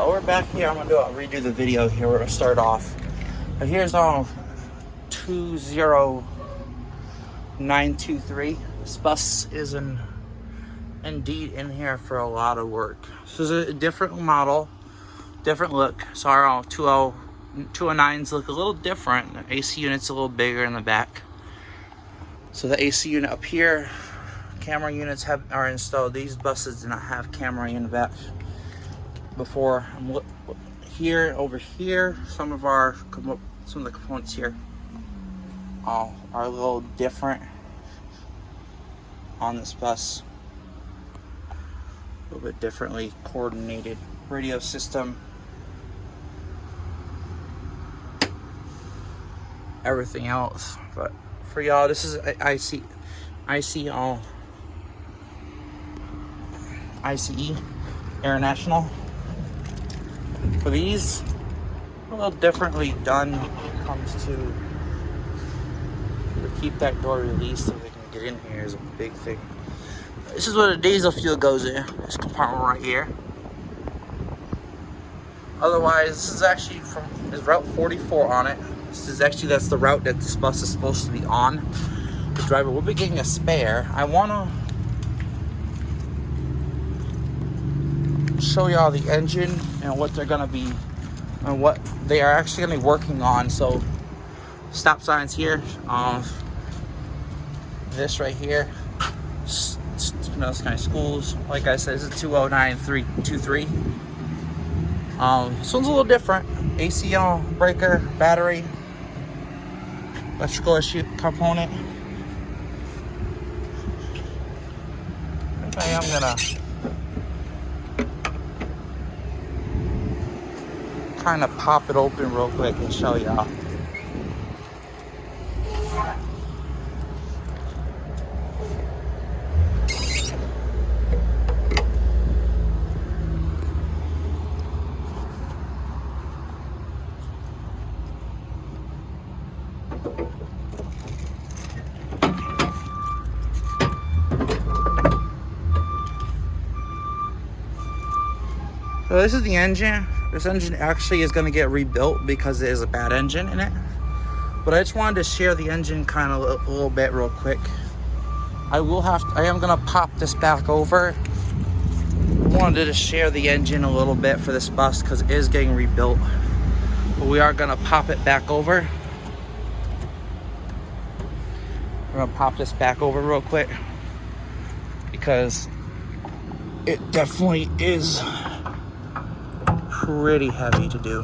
So we're back here. I'm gonna redo the video here. We're gonna start off. But here's 20923. This bus is indeed in here for a lot of work. This is a different model, different look. So our 209s look a little different. The AC unit's a little bigger in the back. So the AC unit up here, camera units are installed. These buses do not have camera in the back. Before here, over here, some of the components here are a little different on this bus. A little bit differently coordinated radio system. Everything else, but for y'all, this is ICE International. For these, a little differently done when it comes to keep that door released so they can get in here is a big thing. This is where the diesel fuel goes in. This compartment right here. Otherwise, this is actually there's Route 44 on it. That's the route that this bus is supposed to be on. The driver will be getting a spare. I wanna show y'all the engine and what they're gonna be and what they are actually gonna be working on. So stop signs here. This right here. It's kind of schools. Like I said, this is 20923. This one's a little different. AC breaker, battery, electrical issue component. Okay, I'm gonna kind of pop it open real quick and show y'all. So this is the engine. This engine actually is going to get rebuilt because there's a bad engine in it. But I just wanted to share the engine kind of a little bit real quick. I am going to pop this back over. I wanted to share the engine a little bit for this bus because it is getting rebuilt. But we are going to pop it back over. We're going to pop this back over real quick because it definitely is pretty heavy to do.